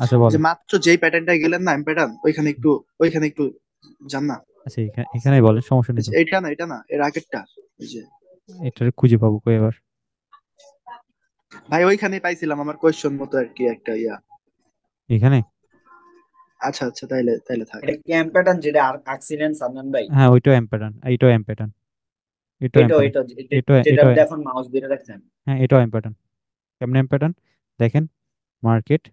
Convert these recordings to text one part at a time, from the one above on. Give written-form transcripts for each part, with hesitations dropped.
আচ্ছা যে বলেন। মাত্র যেই প্যাটার্নটা গেলেন না, এম প্যাটার্ন, ওইখানে একটু যান না। আচ্ছা এখানেই বলেন, সমস্যা এই নেই যে তো। এটা না এর আগেরটা। এই যে এটার খুঁজে পাবো কই এবার? ভাই ওইখানেই পাইছিলাম আমার কোয়েশ্চন মতো আর কি একটা ইয়া। এখানে? আচ্ছা আচ্ছা, তাইলে তাইলে থাক। এটা ক্যাম্প প্যাটার্ন যেটা আঁকছিলেন সাদমান ভাই। হ্যাঁ ওইটাও এম প্যাটার্ন, এইটাও এম প্যাটার্ন, এটাও এম এটা প্যাটার্ন, এটা এটা যেটা এটা মধ্যে এখন মাউস দিয়ে রাখছেন। হ্যাঁ এটাও এম প্যাটার্ন। কেমন এম প্যাটার্ন? দেখেন, মার্কেট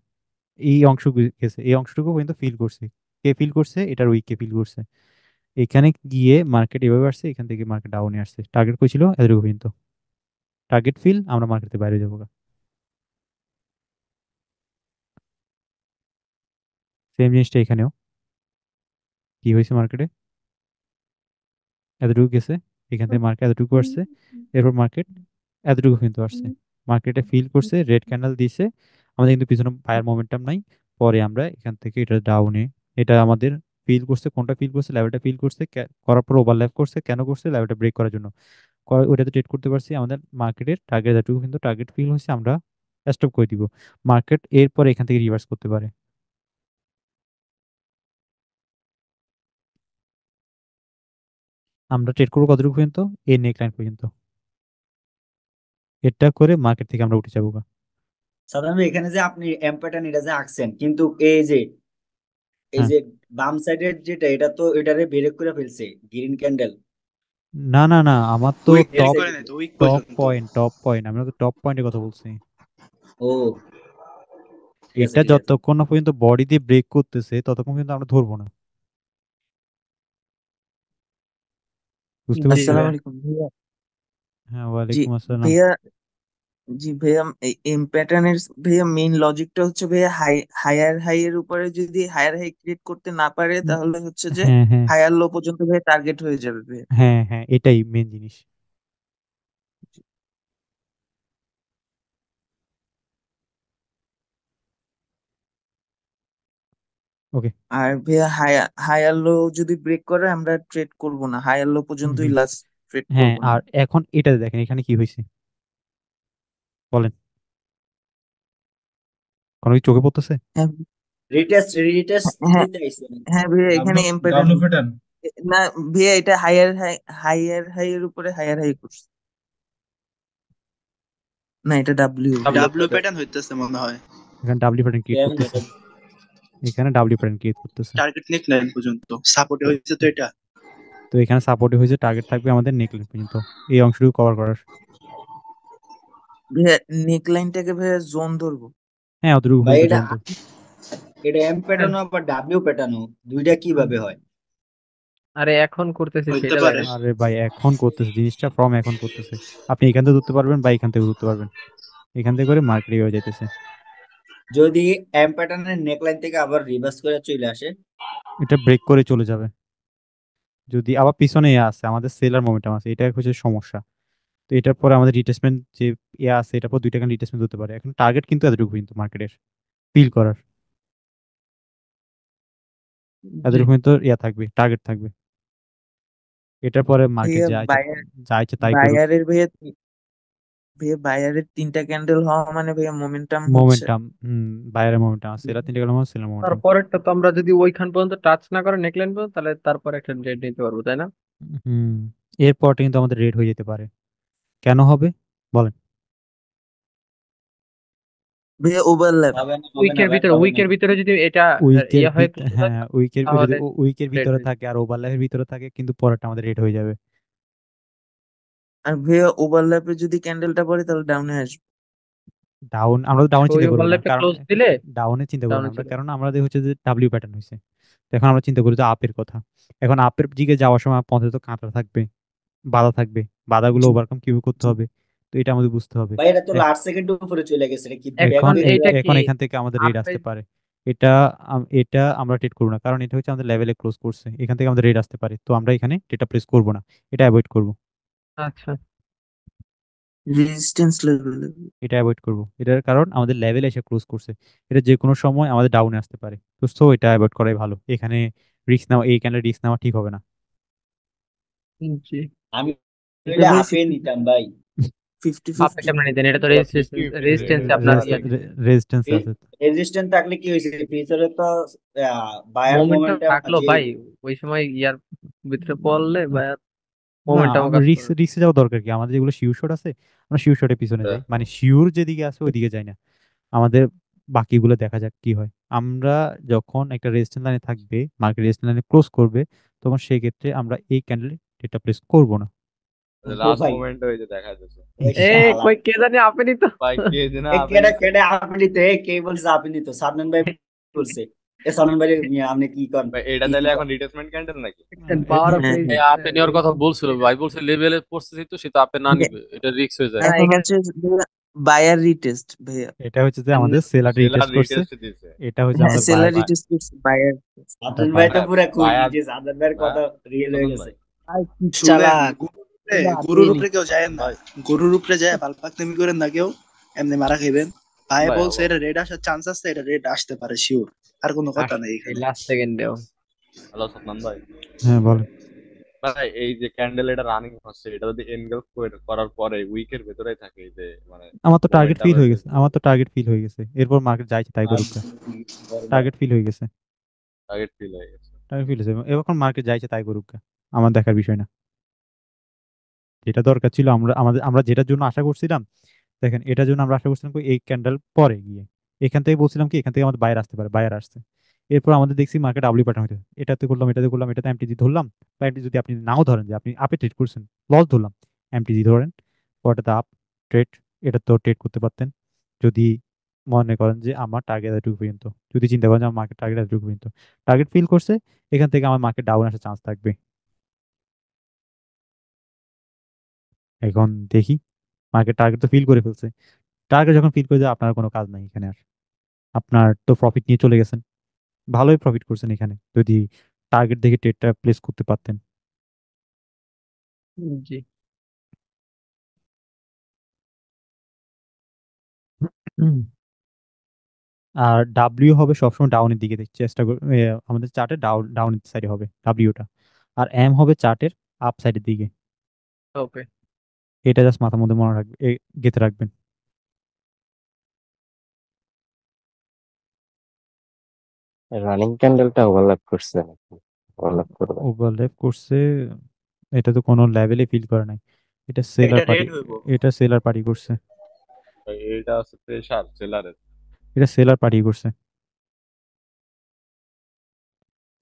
এই অংশ গেছে, এই অংশটুকু পর্যন্ত ফিল করছে। কে ফিল করছে? এটার উইক কে ফিল করছে। এখানে গিয়ে মার্কেট এভাবে আসছে, এখান থেকে মার্কেট ডাউনে আসছে, টার্গেট কই ছিল এতটুকু পর্যন্ত। টার্গেট ফিল, আমরা মার্কেটে বাইরে যাবো। সেম জিনিসটা এখানেও। কি হয়েছে মার্কেটে? এতটুকু গেছে, এখান থেকে মার্কেট এতটুকু আসছে, এরপর মার্কেট এতটুকু কিন্তু আসছে। মার্কেটে ফিল করছে, রেড ক্যান্ডেল দিছে, আমাদের কিন্তু পিছনে বায়ার মোমেন্টাম নাই। পরে আমরা এখান থেকে এটা ডাউনে, এটা আমাদের ফিল করছে, কোনটা ফিল করছে, লেভেলটা ফিল করছে, করার পর ওভারল্যাপ করছে। কেন করছে? লেভেলটা ব্রেক করার জন্য। ওইটাতে ট্রেড করতে পারছি, আমাদের মার্কেটের টার্গেট এতটুকু কিন্তু টার্গেট ফিল হয়েছে, আমরা স্টপ করে দিব। মার্কেট এরপর এখান থেকে রিভার্স করতে পারে। আমরা ট্রেড করবো কতটুকু পর্যন্ত? এই নেক লাইন পর্যন্ত। এটা করে মার্কেট থেকে আমরা উঠে যাবো গা। সাধারণত এখানে যে আপনি এম প্যাটার্ন এটা যে আঁকছেন, কিন্তু এই হ্যাঁ। যে বাম সাইডের যেটা, এটা তো এটারে ব্রেক করে ফেলছে গ্রিন ক্যান্ডেল। না না না, আমার তো উইক ব্রেক টপ, করে নাই তো, উইক টপ পর্যন্ত। পয়েন্ট, টপ পয়েন্ট, আমরা তো টপ পয়েন্টের কথা বলছি। ও, ঠিক আছে এটা ঠিক আছে। যতক্ষণ না পর্যন্ত বডি দিয়ে ব্রেক করতেছে ততক্ষণ কিন্তু আমরা ধরবো না। বুঝতে জি পারছেন? আসসালামু ভাইয়া। আলাইকুম ভাইয়া। হ্যাঁ জি ওয়ালাইকুম আসসালাম। ভাইয়া। জি ভাইয়া, এই প্যাটার্নের ভাইয়া মেইন লজিকটা হচ্ছে ভাইয়া, হায়ার হাই এর উপরে যদি হায়ার হাই ক্রিয়েট করতে না পারে উম, তাহলে হচ্ছে যে হ্যাঁ হ্যাঁ হায়ার লো পর্যন্ত ভাইয়া টার্গেট হয়ে যাবে ভাইয়া। হ্যাঁ হ্যাঁ, এটাই মেন জিনিস। ওকে। আর ভাইয়া হায়ার লো যদি ব্রেক করে আমরা ট্রেড করব না, হায়ার লো পর্যন্তই লাস্ট ট্রেড হ্যাঁ করব না। আর এখন এটা দেখেন এখানে কি হয়েছে, বলেন। কোনো কি চোখে পড়তেছে? হ্যাঁ রিটেস্ট রিটেস্ট হ্যাঁ দিতে আইছে। হ্যাঁ ভাইয়া, এখানে W M pattern. W pattern. না ভাইয়া, এটা হায়ার হাই এর উপরে হায়ার হাই করছে। না, এটা W. W W pattern. Pattern হইতেছে মনে হয়। এখানে ডাব্লিউ প্যাটার্ন ক্রিয়েট করতেছে, এখানে ডাব্লিউ প্যাটার্ন ক্রিয়েট করতেছে। টার্গেট নেক লাইন পর্যন্ত সাপোর্টে হয়েছে তো এটা। তো এখানে সাপোর্টিভ হয়েছে, টার্গেট থাকবে আমাদের নেকলাইন পর্যন্ত, এই অংশটুকু কভার করার। ভাইয়া নেক লাইনটাকে ভাইয়া জোন ধরবো। হ্যাঁ অতটুকু ভাই পর্যন্ত এটা জমতো। এটা এম প্যাটার্ন আবার ডাব্লিউ প্যাটার্ন, দুইটা কিভাবে হয়? আরে এখন করতেছি হইতে সেটা পারে। দেখেন। আরে ভাই এখন করতেছে জিনিসটা, ফর্ম এখন করতেছে। আপনি এখান থেকে ধরতে পারবেন বা এখান থেকে ধরতে পারবেন, এখান থেকে করে মার্কেট হয়ে যাইতেছে। যদি এম প্যাটার্নের নেকলাইন থেকে আবার রিভার্স করে চলে আসে। এটা ব্রেক করে চলে যাবে। যদি আবার পিছনে আছে আমাদের সেলার মোমেন্টাম আছে, এটা হচ্ছে সমস্যা। তো এটার পরে আমাদের রিটেসমেন্ট যে আছে, এটার পর দুইটা রিটেসমেন্ট হতে পারে। এখন টার্গেট কিন্তু এতটুকু কিন্তু মার্কেটের ফিল করার, জি এতটুকু কিন্তু থাকবে, টার্গেট থাকবে। এটার পরে মার্কেট ভাইয়া, যা ইচ্ছা, যা ইচ্ছা তাই করুক। বায়ারের ভাইয়া, বায়ারের তিনটা ক্যান্ডেল হওয়া মানে ভাইয়া মোমেন্টাম হচ্ছে। মোমেন্টাম, বাইরের মোমেন্টাম আছে, এরা তিনটা গেলাম সেলার মোমেন্টাম। তারপরেরটা তো আমরা যদি ওইখান পর্যন্ত টাচ না করে নেকলাইন পর্যন্ত, তাহলে তারপর একটা ডেট নিতে পারবো, তাই না? হুম। এরপরটা কিন্তু আমাদের রেড হয়ে যেতে পারে। কেন হবে বলেন? ভাইয়া ওভারল্যাপ। হবে না হবে না ভাই, হবে না। উইকের ভিতরে যদি এটা উইকের ইয়ে হয়ে ক্লোজ হয়, হ্যাঁ উইকের যদি তাহলে উইকের রেড ভিতরে হয়ে যাবে। থাকে আর ওভারল্যাপের ভিতরে থাকে, কিন্তু পরেরটা আমাদের রেড হয়ে যাবে। আর ভাইয়া ওভারল্যাপে যদি ক্যান্ডেলটা পড়ে তাহলে ডাউনে আসবে। ডাউন, আমরা তো ডাউনে ওই চিন্তা করবো না, ওভারল্যাপে কারণ ক্লোজ দিলে ডাউনে চিন্তা করবো না ডাউনে আমরা, চলে কারণ আমাদের হচ্ছে যে ডাব্লিউ প্যাটার্ন হয়েছে। তো এখন আমরা চিন্তা করি যে আপের কথা। এখন আপের দিকে যাওয়ার সময় পথে তো কাঁটা থাকবে, বাধা থাকবে, বাধাগুলো জি ওভারকাম কিভাবে করতে জি। হবে, তো এটা আমাদের বুঝতে হবে। ভাই এটা তো লাস্ট সেকেন্ড উপরে চলে গেছে, এটা কি ব্যাক এখন এখন বের হয়ে এইটা কি এখন এখান থেকে আমাদের রেড আপে? আসতে পারে। এটা এটা আমরা ট্রেড করবো না, কারণ এটা হচ্ছে আমাদের লেভেলে ক্লোজ করছে, এখান থেকে আমাদের রেড আসতে পারে, তো আমরা এখানে ডেটা প্লেস করবো না, এটা অ্যাভয়েড করবো। আচ্ছা। Resistance level. এটা অ্যাভয়েড করবো, এটার কারণ আমাদের লেভেলে এসে ক্লোজ করছে, এটা যে কোনো সময় আমাদের ডাউনে আসতে পারে। তো সো এটা অ্যাভয়েড করাই ভালো, এখানে রিস্ক নেওয়া, এই ক্যান্ডেল রিস্ক নেওয়া ঠিক হবে না। জি। আমি এটা হইলে ভাই আপে নিতাম ভাই। 50 আপনি 50 কেমনে নিতেন? এটা তো পুরা রেজিস্ট্যান্স 50-50 রেজিস্ট্যান্স আপনার ইয়ে রেজিস্ট্যান্স আছে তো। রেজিস্ট্যান্স থাকলে কি হয়েছে, ফিউচারে তো বায়ার মোমেন্টাম মোমেন্টাম থাকলো যে ভাই, ওই সময় ইয়ার ভিতরে পড়লে বা না, মোমেন্টাম আমরা কাজ রিক্স করবে। রিক্সে যাওয়া দরকার কি? আমাদের যেগুলো শিওর শট আছে আমরা শিওর শটের পিছনে যাই, মানে শিওর যেদিকে আছে ওইদিকে যাই না। আমাদের বাকিগুলো দেখা যাক কি হয়। আমরা যখন একটা রেজিস্ট্যান্স লাইনে থাকবে, মার্কেট রেজিস্ট্যান্স লাইনে ক্লোজ করবে, তখন সেই ক্ষেত্রে আমরা এই ক্যান্ডেলে ডেটা প্লেস করব না। ও লাস্ট ভাই, মোমেন্ট হয়ে যে দেখা যাচ্ছে ওই এ শালা কই কে জানি আপনি তো ভাই কে যেন এ আপনি কেডা কেডা আপনি তো, কে বলছে আপনি তো? সাদমান ভাই বলছে। এ সাদমান ভাই মিয়া, আপনি কি করেন? ভাই এটা কি কি তাহলে এখন করেন? রিপ্লেসমেন্ট ক্যান্ডেল নাকি? পাওয়ার অফ হ্যাঁ এই হ্যাঁ আপে নেওয়ার কথা বলছিল ভাই, বলছে লেভেলে পড়তেছি তো সেটা আপে না নিবে, এটা রিস্ক হয়ে যায়। না এখন এখানে হচ্ছে বায়ার রিটেস্ট ভাইয়া। এটা হচ্ছে যে আমাদের সেলার সেলার রিটেস্ট করছে, রিটেস্ট দিছে। এটা হচ্ছে হ্যাঁ আমাদের সেলার বায়ার। ভাই রিটেস্ট করছে বায়ার। এটা সাদমান ভাই বায়ার। তো পুরা খুশি ভাইয়া যে সাদমান ভাইয়ের কথা ভাইয়া রিয়েল হয়ে শোনুন গেছে। ভাই চালা এগুলো গরুর আপনি উপরে কেউ যায় না, ভাই গরুর উপরে যায় পালপাকনামি করেন না কেউ, এমনি মারা খাইবেন। ভাই ভাই বলছে এটা রেড আসার চান্স আছে, এটা রেড আসতে পারে শিওর, আর কোনো কথা নেই এই এখানে। লাস্ট সেকেন্ডেও হ্যালো সাদমান ভাই। হ্যাঁ বলেন। ভাই এই যে ক্যান্ডেল এটা রানিং হচ্ছে, এটা যদি এনগেলফ করার পরে উইকের ভেতরেই থাকে, এই যে মানে আমার তো টার্গেট ফিল মোমেন্টামের হয়ে গেছে, আমার তো টার্গেট ফিল হয়ে গেছে, এরপর মার্কেট যাইছে তাই করুক। টার্গেট ফিল হয়ে গেছে, টার্গেট ফিল হয়ে গেছে। টার্গেট ফিল হয়েছে, এখন মার্কেট যাইছে তাই করুক, আমার দেখার বিষয় না। যেটা দরকার ছিল আমরা যেটার জন্য আশা করছিলাম, দেখেন এটার জন্য আমরা আশা করছিলাম কি এই ক্যান্ডেল পরে গিয়ে এখান থেকে বলছিলাম কি এখান থেকে আমাদের বাইরে আসতে পারে, বাইরে আসছে। এরপর আমাদের দেখছি মার্কেট ডাব্লিউ প্যাটার্ন হইতে, এটাতে করলাম, এটাতে করলাম, এটাতে এমটিজি ধরলাম, বা এমটি যদি আপনি নাও ধরেন যে আপনি আপে ট্রেড করছেন, লস ধরলাম, এমটিজি ধরেন, পরটাতে আপ ট্রেড, এটা তো ট্রেড করতে পারতেন যদি মনে করেন যে আমার টার্গেট এতটুকু পর্যন্ত, যদি চিন্তা করেন যে আমার মার্কেট টার্গেট এতটুকু পর্যন্ত, টার্গেট ফিল করছে, এখান থেকে আমার মার্কেট ডাউন আসার চান্স থাকবে। এখন দেখি, মার্কেট টার্গেট তো ফিল করে ফেলছে, টার্গেট যখন ফিল করে যায় আপনার কোনো কাজ নাই এখানে আর, আপনার তো প্রফিট নিয়ে চলে গেছেন, ভালোই প্রফিট করছেন এখানে যদি টার্গেট দেখে ট্রেডটা প্লেস করতে পারতেন। জি হুম। আর ডাব্লিউ হবে সবসময় ডাউনের দিকে চেষ্টা করবে, আমাদের চার্টের ডাউনের সাইডে হবে ডাব্লিউটা, আর এম হবে চার্টের আপ সাইডের দিকে। ওকে এটা জাস্ট মাথার মধ্যে মনে রাখবে, গেঁথে রাখবেন। রানিং ক্যান্ডেলটা ওভারল্যাপ করছে নাকি? ওভারল্যাপ করবে। ওভারল্যাপ করছে, এটা তো কোনো লেভেলে ফিল করে নাই, এটা সেলার এটা পার্টি, রেড হইব। এটা সেলার পার্টি করছে, ভাই এটা হচ্ছে প্রেসার সেলারের। এটা সেলার পার্টি করছে।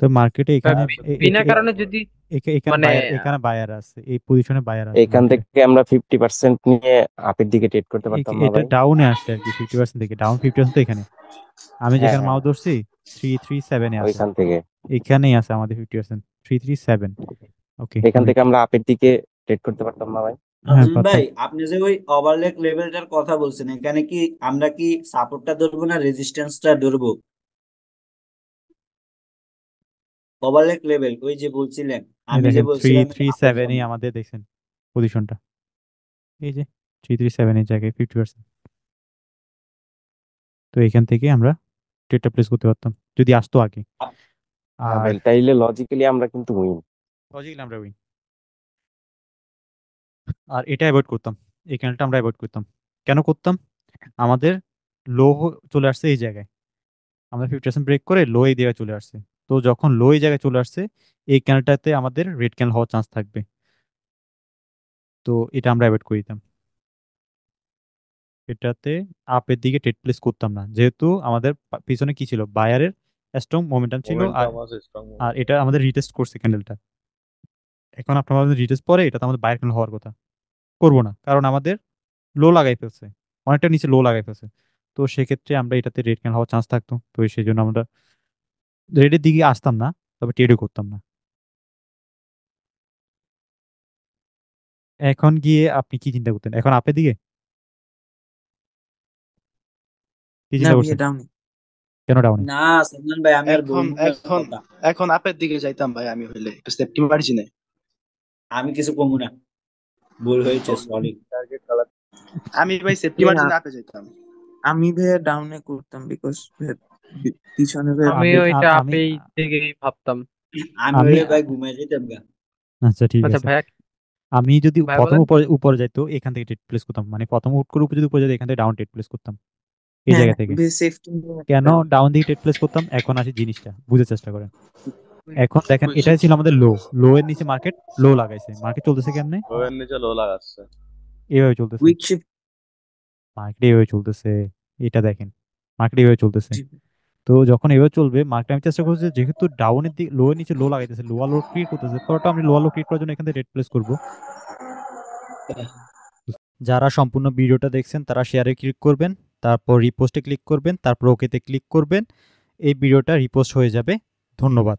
তো মার্কেটে এখানে বিনা কারণে যদি এখানে মানে বায়ার, এখানে বায়ার আছে, এই পজিশনে বায়ার আছে এখান মার্কেটে। থেকে আমরা 50% নিয়ে আপের দিকে ট্রেড করতে পারতাম না এটা ভাই? ডাউনে আসছে আর কি, 50% থেকে ডাউন 50% তো এখানে, আমি হ্যাঁ যেখানে হ্যাঁ, মাউস ধরছি 337 এ আছে, ওইখান থেকে এখানেই আছে আমাদের 50%, 337। ওকে এখান থেকে আমরা আপের দিকে ট্রেড করতে পারতাম না ভাই? হ্যাঁ আব্দুল পারতাম। ভাই, আপনি যে ওই ওভারলেক লেভেলটার কথা বলছেন, এখানে কি আমরা কি সাপোর্টটা ধরবো না রেজিস্ট্যান্সটা ধরবো? ওভারলেক লেভেল ওই যে বলছিলেন, এই আমি যে দেখেন থ্রি বলছিলাম থ্রি আপের সেভেনই জন্য। আমাদের দেখছেন পজিশনটা, এই যে 337 এর জায়গায় 50%। তো এখান থেকে আমরা ট্রেডটা প্লেস করতে পারতাম যদি আসতো আগে। হ্যাঁ আর ভাই, তাইলে লজিক্যালি আমরা কিন্তু উইন। লজিক্যালি আমরা উইন, আর এটা অ্যাভয়েড করতাম, এই ক্যান্ডেলটা আমরা অ্যাভয়েড করতাম। কেন করতাম? আমাদের লো চলে আসছে এই জায়গায়, আমরা 50% ব্রেক করে লো এই জায়গায় চলে আসছে, তো যখন লো এই জায়গায় চলে আসছে এই ক্যান্ডেলটাতে আমাদের রেড ক্যান্ডেল হওয়ার চান্স থাকবে, তো এটা আমরা অ্যাভয়েড করে দিতাম। এটাতে আপের দিকে ট্রেড প্লেস করতাম না, যেহেতু আমাদের পিছনে কি ছিল, বায়ারের স্ট্রং মোমেন্টাম ছিল, আর মোমেন্টাম আছে, স্ট্রং আর মোমেন্টাম। এটা আমাদের রিটেস্ট করছে ক্যান্ডেলটা। এখন আপনার আমাদের রিটেস্ট পরে এটা তো আমাদের বায়ার ক্যান্ডেল হওয়ার কথা, করবো না, কারণ আমাদের লো লাগাই ফেলছে, অনেকটা নিচে লো লাগাই ফেলছে, তো সেক্ষেত্রে আমরা এটাতে রেড ক্যান্ডেল হওয়ার চান্স থাকতো, তো সেই জন্য আমরা রেডের দিকে আসতাম না, তবে ট্রেডও করতাম না। এখন গিয়ে আপনি কি চিন্তা করতেন, এখন আপের দিকে কি না চিন্তা ভাইয়া করছেন? ডাউনে। কেন ডাউনে? না সাদমান ভাই, আমি আর এখন বলবো না এখন কথা। এখন আপের দিকে যাইতাম ভাই, আমি হইলে একটু সেফটি মার্জিনে। আমি কিছু কমু না, ভুল হয়েছে, সরি। Target colour. আমি ভাই সেফটি ভাইয়া মার্জিনে আপে যাইতাম। আমি ভাইয়া ডাউনে করতাম, বিকজ পিছনে ভাইয়া আমি আমি ওইটা আমি আপেই থেকেই ভাবতাম। আমি আমি হইলে ভাই ঘুমাই যেতাম গা। আচ্ছা ঠিক আচ্ছা আছে। ভাইয়া, আমি যদি ভাই প্রথম বলেন। উপরে উপরে যাইতো এখান থেকে ট্রেড প্লেস করতাম, মানে প্রথম হুট করে উপরে যদি উপরে যাইতো এখান থেকে ডাউন ট্রেড প্লেস করতাম এই হ্যাঁ জায়গা থেকে। সেফটি কেন ডাউন দিকে ট্রেড প্লেস করতাম এখন আসি জিনিসটা বুঝার চেষ্টা করেন। এখন দেখেন এটাই ছিল আমাদের লো এর নিচে মার্কেট লো লাগাইছে, মার্কেট চলতেছে কেমনে? লো এর নিচে লো লাগাচ্ছে। এইভাবে চলতেছে উইক শিফট। মার্কেট, এইভাবে চলতেছে। এটা দেখেন মার্কেট এইভাবে চলতেছে। তো যখন এভাবে চলবে মার্কেট, আমি চেষ্টা করছি যেহেতু ডাউনের দিকে লো এর নিচে লো লাগাইতেছে, লোয়ার লো ক্রিয়েট করতেছে, পরটা আমি লোয়ার লো ক্রিয়েট করার জন্য এখান থেকে রেড প্লেস করবো। যারা সম্পূর্ণ ভিডিওটা দেখছেন তারা শেয়ারে ক্লিক করবেন, তারপর রিপোস্টে ক্লিক করবেন, তারপর ওকেতে ক্লিক করবেন। এই ভিডিওটা রিপোস্ট হয়ে যাবে। ধন্যবাদ।